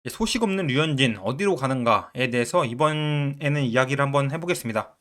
소식 없는 류현진 어디로 가는가에 대해서 이번에는 이야기를 한번 해보겠습니다.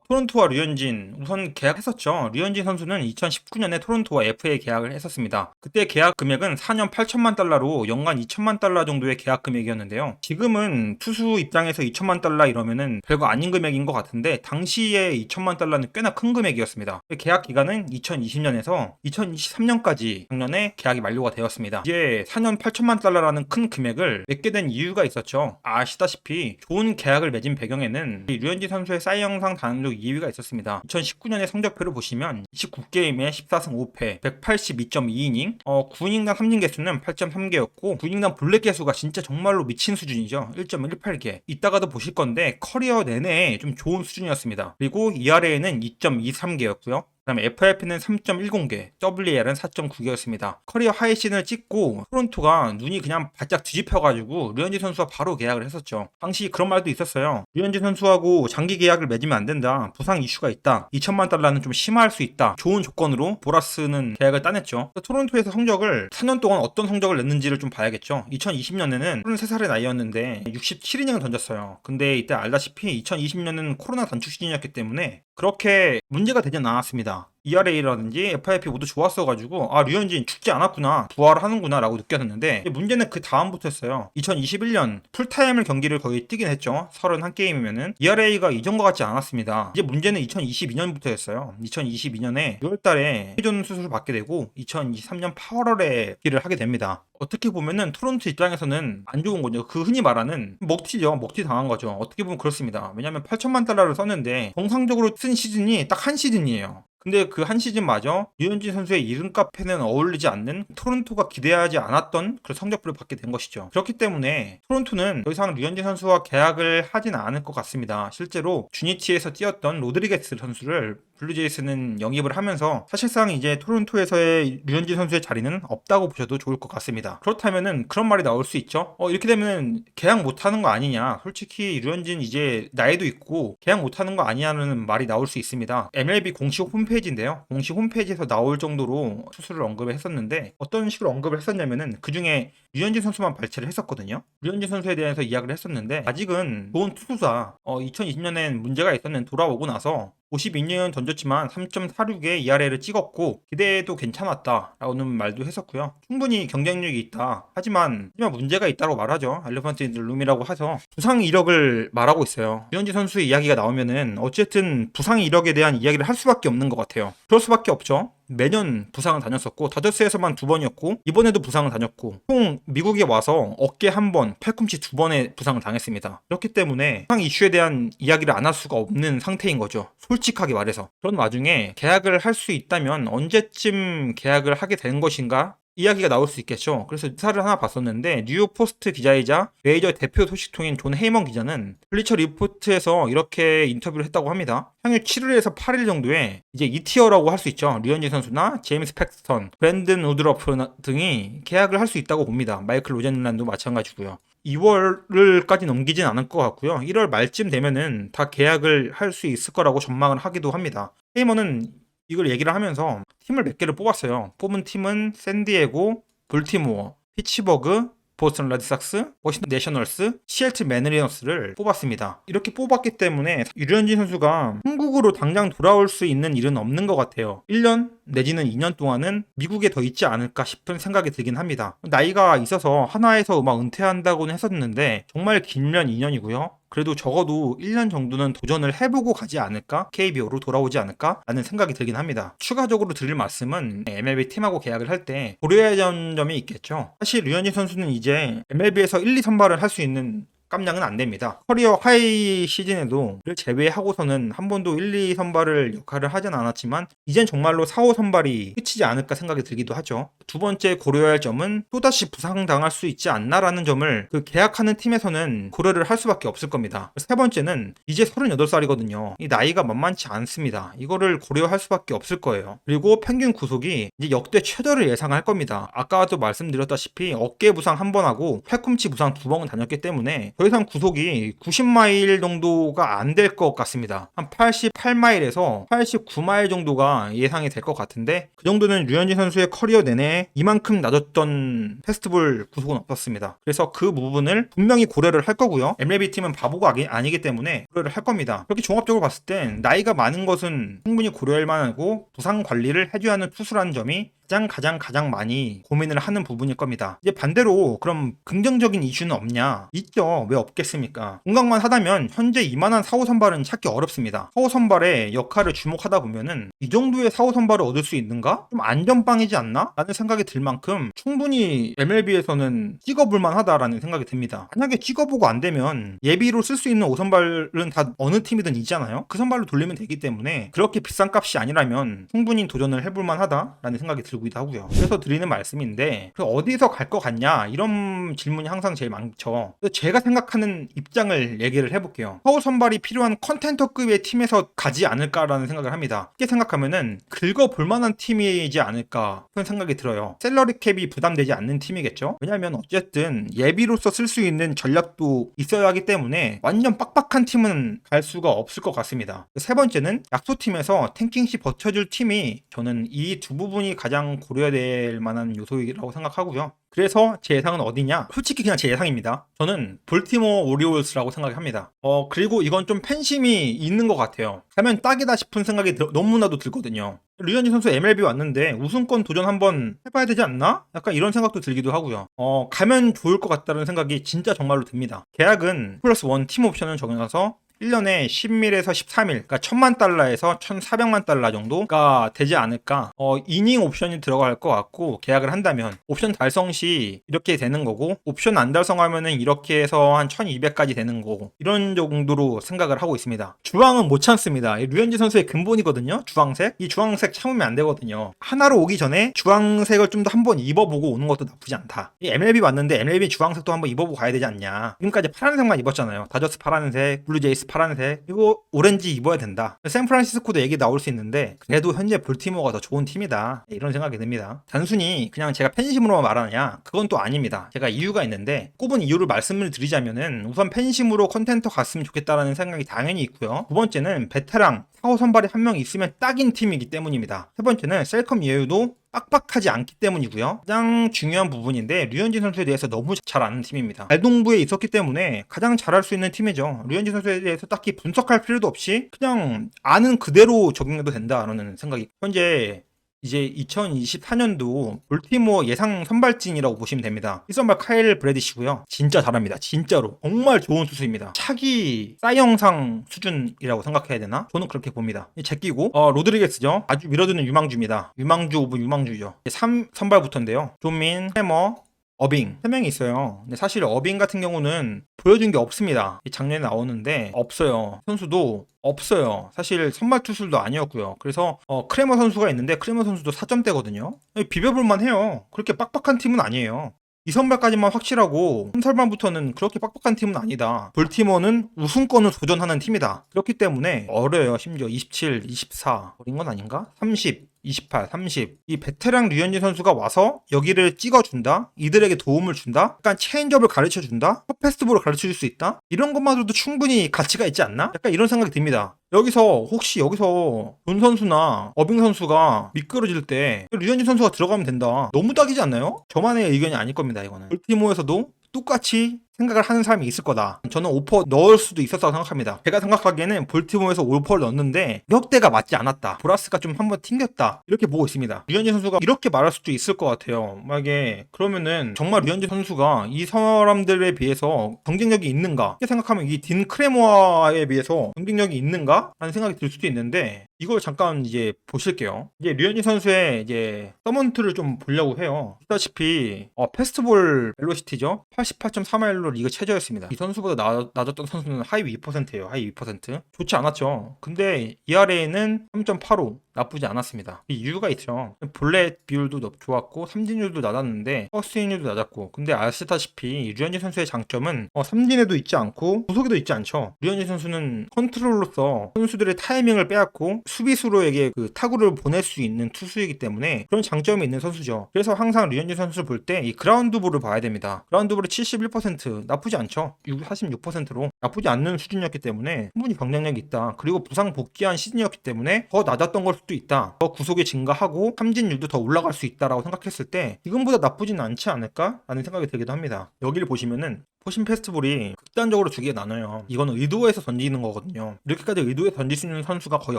토론토와 류현진 우선 계약했었죠. 류현진 선수는 2019년에 토론토와 FA 계약을 했었습니다. 그때 계약 금액은 4년 8천만 달러로 연간 2천만 달러 정도의 계약 금액이었는데요. 지금은 투수 입장에서 2천만 달러 이러면은 별거 아닌 금액인 것 같은데 당시에 2천만 달러는 꽤나 큰 금액이었습니다. 계약 기간은 2020년에서 2023년까지 작년에 계약이 만료가 되었습니다. 이제 4년 8천만 달러라는 큰 금액을 맺게 된 이유가 있었죠. 아시다시피 좋은 계약을 맺은 배경에는 류현진 선수의 사이 영상 단독 2위가 있었습니다. 2019년의 성적표를 보시면 29게임에 14승 5패, 182.2이닝, 9이닝당 삼진 개수는 8.3개였고 9이닝당 볼넷 개수가 진짜 정말로 미친 수준이죠. 1.18개. 이따가도 보실 건데 커리어 내내 좀 좋은 수준이었습니다. 그리고 ERA는 2.23개였고요. 그다음에 FIP는 3.10개, WAR은 4.9개였습니다. 커리어 하이 시즌을 찍고 토론토가 눈이 그냥 바짝 뒤집혀가지고 류현진 선수와 바로 계약을 했었죠. 당시 그런 말도 있었어요. 류현진 선수하고 장기 계약을 맺으면 안 된다. 부상 이슈가 있다. 2천만 달러는 좀 심할 수 있다. 좋은 조건으로 보라스는 계약을 따냈죠. 토론토에서 성적을 4년 동안 어떤 성적을 냈는지를 좀 봐야겠죠. 2020년에는 33살의 나이였는데 67이닝을 던졌어요. 근데 이때 알다시피 2020년은 코로나 단축 시즌이었기 때문에 그렇게 문제가 되진 않았습니다. ERA라든지 FIP 모두 좋았어가지고 류현진 죽지 않았구나, 부활하는구나 라고 느꼈었는데 문제는 그 다음부터였어요. 2021년 풀타임을 경기를 거의 뛰긴 했죠. 31게임이면은 ERA가 이전과 같지 않았습니다. 이제 문제는 2022년부터였어요 2022년에 6월달에 회전 수술을 받게 되고 2023년 8월에 기를 하게 됩니다. 어떻게 보면은 토론토 입장에서는 안 좋은 거죠. 그 흔히 말하는 먹튀죠. 먹튀 당한 거죠. 어떻게 보면 그렇습니다. 왜냐면 8천만 달러를 썼는데 정상적으로 쓴 시즌이 딱 한 시즌이에요. 근데 그 한 시즌마저 류현진 선수의 이름값에는 어울리지 않는, 토론토가 기대하지 않았던 그런 성적표를 받게 된 것이죠. 그렇기 때문에 토론토는 더 이상 류현진 선수와 계약을 하진 않을 것 같습니다. 실제로 주니치에서 뛰었던 로드리게스 선수를 블루제이스는 영입을 하면서 사실상 이제 토론토에서의 류현진 선수의 자리는 없다고 보셔도 좋을 것 같습니다. 그렇다면은 그런 말이 나올 수 있죠. 이렇게 되면 계약 못하는 거 아니냐. 솔직히 류현진 이제 나이도 있고 계약 못하는 거 아니냐는 말이 나올 수 있습니다. MLB 공식 홈페이지인데요. 공식 홈페이지에서 나올 정도로 수술을 언급을 했었는데 어떤 식으로 언급을 했었냐면은 그 중에 류현진 선수만 발췌를 했었거든요. 류현진 선수에 대해서 이야기를 했었는데 아직은 좋은 투수다. 2020년엔 문제가 있었는데 돌아오고 나서 52년 던졌지만 3.46의 ERA를 찍었고 기대도 괜찮았다 라고는 말도 했었고요. 충분히 경쟁력이 있다. 하지만 문제가 있다고 말하죠. 엘리펀트 인 룸이라고 해서 부상 이력을 말하고 있어요. 류현진 선수의 이야기가 나오면은 어쨌든 부상 이력에 대한 이야기를 할 수밖에 없는 것 같아요. 그럴 수밖에 없죠. 매년 부상을 다녔었고 다저스에서만 2번이었고 이번에도 부상을 다녔고 총 미국에 와서 어깨 1번, 팔꿈치 2번의 부상을 당했습니다. 그렇기 때문에 부상 이슈에 대한 이야기를 안 할 수가 없는 상태인 거죠. 솔직하게 말해서. 그런 와중에 계약을 할 수 있다면 언제쯤 계약을 하게 되는 것인가? 이야기가 나올 수 있겠죠. 그래서 기사를 하나 봤었는데 뉴욕 포스트 기자이자 메이저 대표 소식통인 존 헤이먼 기자는 블리처 리포트에서 이렇게 인터뷰를 했다고 합니다. 평일 7일에서 8일 정도에 이제 2티어라고 할 수 있죠. 류현진 선수나 제임스 팩스턴, 브랜든 우드러프 등이 계약을 할 수 있다고 봅니다. 마이클 로젠란도 마찬가지고요. 2월을까지 넘기진 않을 것 같고요. 1월 말쯤 되면은 다 계약을 할 수 있을 거라고 전망을 하기도 합니다. 헤이먼은 이걸 얘기를 하면서 팀을 몇 개를 뽑았어요. 뽑은 팀은 샌디에고, 볼티모어, 피츠버그, 보스턴 레드삭스, 워싱턴 내셔널스, 시애틀 매너리너스를 뽑았습니다. 이렇게 뽑았기 때문에 류현진 선수가 한국으로 당장 돌아올 수 있는 일은 없는 것 같아요. 1년 내지는 2년 동안은 미국에 더 있지 않을까 싶은 생각이 들긴 합니다. 나이가 있어서 하나에서 은퇴한다고는 했었는데 정말 길면 2년이고요. 그래도 적어도 1년 정도는 도전을 해보고 가지 않을까? KBO로 돌아오지 않을까? 라는 생각이 들긴 합니다. 추가적으로 드릴 말씀은 MLB 팀하고 계약을 할 때 고려해야 하는 점이 있겠죠. 사실 류현진 선수는 이제 MLB에서 1, 2 선발을 할 수 있는 깜냥은 안 됩니다. 커리어 하이 시즌에도 를 제외하고서는 한 번도 1, 2 선발을 역할을 하진 않았지만 이젠 정말로 4, 5 선발이 끝이지 않을까 생각이 들기도 하죠. 두 번째 고려해야 할 점은 또다시 부상당할 수 있지 않나라는 점을 그 계약하는 팀에서는 고려를 할 수밖에 없을 겁니다. 세 번째는 이제 38살이거든요. 이 나이가 만만치 않습니다. 이거를 고려할 수밖에 없을 거예요. 그리고 평균 구속이 이제 역대 최저를 예상할 겁니다. 아까도 말씀드렸다시피 어깨 부상 1번 하고 팔꿈치 부상 2번 다녔기 때문에 더 더 이상 구속이 90마일 정도가 안 될 것 같습니다. 한 88마일에서 89마일 정도가 예상이 될 것 같은데, 그 정도는 류현진 선수의 커리어 내내 이만큼 낮았던 페스티벌 구속은 없었습니다. 그래서 그 부분을 분명히 고려를 할 거고요. MLB팀은 바보가 아니기 때문에 고려를 할 겁니다. 그렇게 종합적으로 봤을 땐 나이가 많은 것은 충분히 고려할 만하고 부상 관리를 해줘야 하는 투수라는 점이 가장 많이 고민을 하는 부분일 겁니다. 이제 반대로 그럼 긍정적인 이슈는 없냐? 있죠. 왜 없겠습니까? 공각만 하다면 현재 이만한 4호 선발은 찾기 어렵습니다. 4호 선발의 역할을 주목하다 보면은 이 정도의 4호 선발을 얻을 수 있는가? 좀 안전빵이지 않나? 라는 생각이 들 만큼 충분히 MLB에서는 찍어볼 만하다라는 생각이 듭니다. 만약에 찍어보고 안 되면 예비로 쓸 수 있는 5선발은 다 어느 팀이든 있잖아요. 그 선발로 돌리면 되기 때문에 그렇게 비싼 값이 아니라면 충분히 도전을 해볼 만하다라는 생각이 들기도 하고요. 그래서 드리는 말씀인데 어디서 갈 것 같냐 이런 질문이 항상 제일 많죠. 제가 생각하는 입장을 얘기를 해볼게요. 서울 선발이 필요한 컨텐터급의 팀에서 가지 않을까라는 생각을 합니다. 이렇게 생각하면은 긁어볼 만한 팀이지 않을까 그런 생각이 들어요. 셀러리 캡이 부담되지 않는 팀이겠죠. 왜냐하면 어쨌든 예비로서 쓸 수 있는 전략도 있어야 하기 때문에 완전 빡빡한 팀은 갈 수가 없을 것 같습니다. 세 번째는 약소팀에서 탱킹시 버텨줄 팀이 저는 이 두 부분이 가장 고려될 만한 요소라고 생각하고요. 그래서 제 예상은 어디냐? 솔직히 그냥 제 예상입니다. 저는 볼티모어 오리올스라고 생각합니다. 그리고 이건 좀 팬심이 있는 것 같아요. 가면 딱이다 싶은 생각이 너무나도 들거든요. 류현진 선수 MLB 왔는데 우승권 도전 한번 해봐야 되지 않나? 약간 이런 생각도 들기도 하고요. 가면 좋을 것 같다는 생각이 진짜 정말로 듭니다. 계약은 플러스1 팀 옵션을 적용해서 1년에 10밀에서 13밀, 그러니까 1000만 달러에서 1400만 달러 정도가 되지 않을까. 이닝 옵션이 들어갈 것 같고, 계약을 한다면 옵션 달성 시 이렇게 되는 거고, 옵션 안 달성하면은 이렇게 해서 한 1200까지 되는 거고, 이런 정도로 생각을 하고 있습니다. 주황은 못 참습니다. 류현진 선수의 근본이거든요. 주황색. 이 주황색 참으면 안 되거든요. 하나로 오기 전에 주황색을 좀 더 한번 입어보고 오는 것도 나쁘지 않다. 이 MLB 왔는데 MLB 주황색도 한번 입어보고 가야 되지 않냐. 지금까지 파란색만 입었잖아요. 다저스 파란색, 블루제이스 파란색, 이거 오렌지 입어야 된다. 샌프란시스코도 얘기 나올 수 있는데 그래도 현재 볼티모어가 더 좋은 팀이다, 이런 생각이 듭니다. 단순히 그냥 제가 팬심으로만 말하느냐, 그건 또 아닙니다. 제가 이유가 있는데 꼽은 이유를 말씀을 드리자면은 우선 팬심으로 컨텐터 갔으면 좋겠다라는 생각이 당연히 있고요. 두 번째는 베테랑 4호 선발이 한 명 있으면 딱인 팀이기 때문입니다. 세 번째는 셀컴 이에유도 빡빡하지 않기 때문이고요. 가장 중요한 부분인데 류현진 선수에 대해서 너무 잘 아는 팀입니다. 발동부에 있었기 때문에 가장 잘할 수 있는 팀이죠. 류현진 선수에 대해서 딱히 분석할 필요도 없이 그냥 아는 그대로 적용해도 된다라는 생각이, 현재 이제 2024년도 볼티모어 예상 선발진이라고 보시면 됩니다. 1선발 카일 브래디시고요. 진짜 잘합니다. 진짜로. 정말 좋은 투수입니다. 차기 사이 영상 수준이라고 생각해야 되나? 저는 그렇게 봅니다. 제끼고 로드리게스죠. 아주 밀어두는 유망주입니다. 유망주 오브 유망주죠. 3선발부터인데요. 존민, 해머, 어빙 3명이 있어요. 근데 사실 어빙 같은 경우는 보여준 게 없습니다. 작년에 나오는데 없어요. 선수도 없어요. 사실 선발 투수도 아니었고요. 그래서 크레머 선수가 있는데 크레머 선수도 4점대거든요. 비벼볼만 해요. 그렇게 빡빡한 팀은 아니에요. 2선발까지만 확실하고 3선발부터는 그렇게 빡빡한 팀은 아니다. 볼티모어는 우승권을 도전하는 팀이다. 그렇기 때문에 어려요. 심지어 27, 24 어린 건 아닌가? 30 28, 30. 이 베테랑 류현진 선수가 와서 여기를 찍어준다? 이들에게 도움을 준다? 약간 체인지업을 가르쳐준다? 퍼페스트볼을 가르쳐줄 수 있다? 이런 것만으로도 충분히 가치가 있지 않나? 약간 이런 생각이 듭니다. 혹시 여기서 존 선수나 어빙 선수가 미끄러질 때 류현진 선수가 들어가면 된다. 너무 딱이지 않나요? 저만의 의견이 아닐 겁니다, 이거는. 볼티모어에서도 똑같이 생각을 하는 사람이 있을 거다. 저는 오퍼 넣을 수도 있었다고 생각합니다. 제가 생각하기에는 볼티모어에서 오퍼를 넣었는데 격대가 맞지 않았다. 보라스가 좀 한번 튕겼다. 이렇게 보고 있습니다. 류현진 선수가 이렇게 말할 수도 있을 것 같아요. 만약에 그러면은 정말 류현진 선수가 이 사람들에 비해서 경쟁력이 있는가? 이렇게 생각하면 이 딘 크레모아에 비해서 경쟁력이 있는가? 라는 생각이 들 수도 있는데 이걸 잠깐 이제 보실게요. 이제 류현진 선수의 이제 서먼트를 좀 보려고 해요. 보다시피 페스트볼 벨로시티죠. 88.3마일로 리그 최저였습니다. 이 선수보다 낮았던 선수는 하위 2%예요. 하위 2%. 좋지 않았죠. 근데 ERA는 3.85. 나쁘지 않았습니다. 이 이유가 있죠. 볼넷 비율도 좋았고 삼진율도 낮았는데 허스윙률도 낮았고, 근데 아시다시피 류현진 선수의 장점은 삼진에도 있지 않고 구속에도 있지 않죠. 류현진 선수는 컨트롤로서 선수들의 타이밍을 빼앗고 수비수로에게 그 타구를 보낼 수 있는 투수이기 때문에 그런 장점이 있는 선수죠. 그래서 항상 류현진 선수를 볼 때 이 그라운드 볼을 봐야 됩니다. 그라운드 볼이 71% 나쁘지 않죠. 46%로 나쁘지 않는 수준이었기 때문에 충분히 경쟁력이 있다. 그리고 부상 복귀한 시즌이었기 때문에 더 낮았던 걸 수도 있다. 더 구속이 증가하고 삼진율도 더 올라갈 수 있다라고 생각했을 때 지금보다 나쁘진 않지 않을까라는 생각이 들기도 합니다. 여기를 보시면은 포심 페스티벌이 극단적으로 두 개 나눠요. 이거는 의도해서 던지는 거거든요. 이렇게까지 의도해서 던질 수 있는 선수가 거의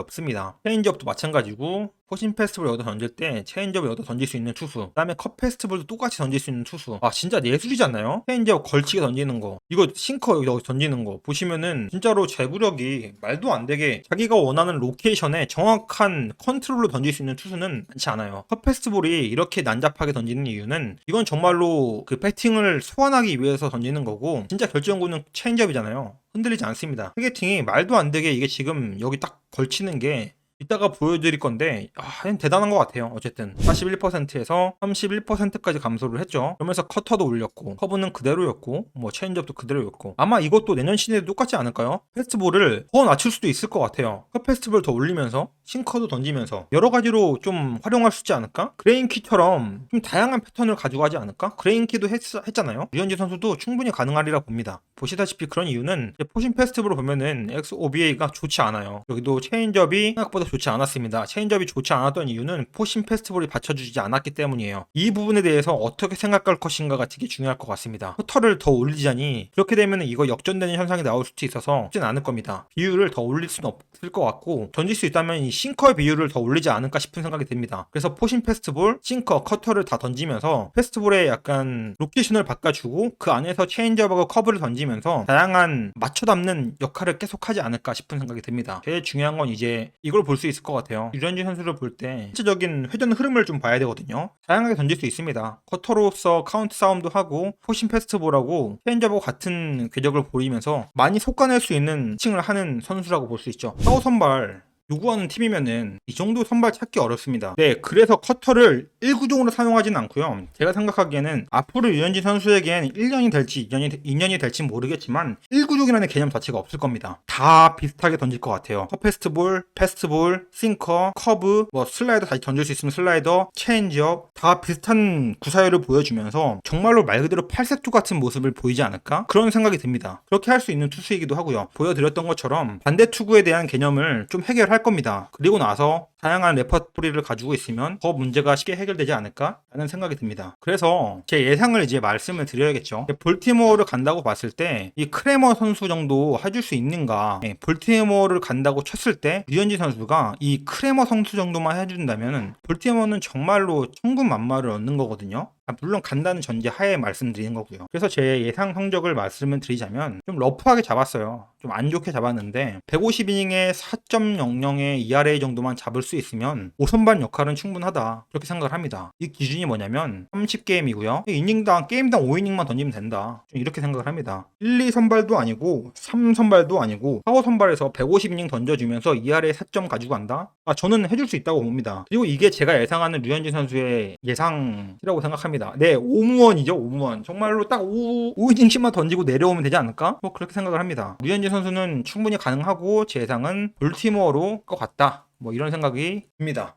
없습니다. 체인지업도 마찬가지고 포심 페스티벌 여기다 던질 때 체인지업 여기다 던질 수 있는 투수, 그 다음에 컷 페스티벌도 똑같이 던질 수 있는 투수. 아 진짜 예술이지 않나요? 체인지업 걸치게 던지는 거, 이거 싱커 여기 던지는 거 보시면은 진짜로 제구력이 말도 안 되게 자기가 원하는 로케이션에 정확한 컨트롤로 던질 수 있는 투수는 많지 않아요. 컷 페스티벌이 이렇게 난잡하게 던지는 이유는 이건 정말로 그 배팅을 소환하기 위해서 던지는 거고, 진짜 결정구는 체인지업이잖아요. 흔들리지 않습니다. 타겟팅이 말도 안 되게 이게 지금 여기 딱 걸치는 게 이따가 보여드릴 건데 대단한 것 같아요. 어쨌든 41%에서 31%까지 감소를 했죠. 그러면서 커터도 올렸고 커브는 그대로였고 뭐 체인지업도 그대로였고, 아마 이것도 내년 시즌에도 똑같지 않을까요? 페스티벌을 더 낮출 수도 있을 것 같아요. 컷 페스티벌 더 올리면서 싱커도 던지면서 여러 가지로 좀 활용할 수 있지 않을까? 그레인키처럼 좀 다양한 패턴을 가지고 하지 않을까? 그레인키도 했잖아요. 류현진 선수도 충분히 가능하리라 봅니다. 보시다시피 그런 이유는 포신 페스티벌을 보면은 XOBA가 좋지 않아요. 여기도 체인지업이 생각보다 좋지 않았습니다. 체인지업이 좋지 않았던 이유는 포신 페스티벌이 받쳐주지 않았기 때문이에요. 이 부분에 대해서 어떻게 생각할 것인가가 되게 중요할 것 같습니다. 커터를 더 올리자니 그렇게 되면 이거 역전되는 현상이 나올 수도 있어서 쉽진 않을 겁니다. 비율을 더 올릴 수는 없을 것 같고, 던질 수 있다면 이 싱커의 비율을 더 올리지 않을까 싶은 생각이 듭니다. 그래서 포신 페스티벌, 싱커, 커터를 다 던지면서 페스티벌에 약간 로케이션을 바꿔주고 그 안에서 체인지업하고 커브를 던지면서 다양한 맞춰담는 역할을 계속하지 않을까 싶은 생각이 듭니다. 제일 중요한 건 이제 이걸 볼 수 있을 것 같아요. 류현진 선수를 볼 때 전체적인 회전 흐름을 좀 봐야 되거든요. 다양하게 던질 수 있습니다. 커터로서 카운트 싸움도 하고 포신 페스티벌하고 체인지업하고 같은 궤적을 보이면서 많이 솎아낼 수 있는 피칭을 하는 선수라고 볼 수 있죠. 파워 선발 요구하는 팀이면은 이 정도 선발 찾기 어렵습니다. 네, 그래서 커터를 1구종으로 사용하지는 않고요. 제가 생각하기에는 앞으로 류현진 선수에겐 1년이 될지 2년이 될지 모르겠지만 1구종이라는 개념 자체가 없을 겁니다. 다 비슷하게 던질 것 같아요. 퍼페스트볼, 패스트볼, 싱커, 커브, 뭐 슬라이더 다시 던질 수 있으면 슬라이더, 체인지업 다 비슷한 구사율을 보여주면서 정말로 말 그대로 팔색조 같은 모습을 보이지 않을까? 그런 생각이 듭니다. 그렇게 할 수 있는 투수이기도 하고요. 보여드렸던 것처럼 반대 투구에 대한 개념을 좀 해결할 겁니다. 그리고 나서 다양한 레퍼토리를 가지고 있으면 더 문제가 쉽게 해결되지 않을까 라는 생각이 듭니다. 그래서 제 예상을 이제 말씀을 드려야겠죠. 볼티모어를 간다고 봤을 때 이 크레머 선수 정도 해줄 수 있는가. 볼티모어를 간다고 쳤을 때 류현진 선수가 이 크레머 선수 정도만 해준다면 볼티모어는 정말로 천군만마를 얻는 거거든요. 물론 간다는 전제 하에 말씀드리는 거고요. 그래서 제 예상 성적을 말씀을 드리자면 좀 러프하게 잡았어요. 좀 안 좋게 잡았는데 150이닝에 4.00의 ERA 정도만 잡을 수 있으면 5선발 역할은 충분하다. 그렇게 생각을 합니다. 이 기준이 뭐냐면 30게임이고요. 이닝당 게임당 5이닝만 던지면 된다. 좀 이렇게 생각을 합니다. 1, 2선발도 아니고 3선발도 아니고 4, 5선발에서 150이닝 던져주면서 ERA 4점 가지고 간다? 저는 해줄 수 있다고 봅니다. 그리고 이게 제가 예상하는 류현진 선수의 예상이라고 생각합니다. 네, 오무원이죠. 오무원. 정말로 딱 5이닝씩만 던지고 내려오면 되지 않을까? 뭐 그렇게 생각을 합니다. 류현진 선수는 충분히 가능하고 제 예상은 볼티모어로 것 같다. 뭐 이런 생각이 듭니다.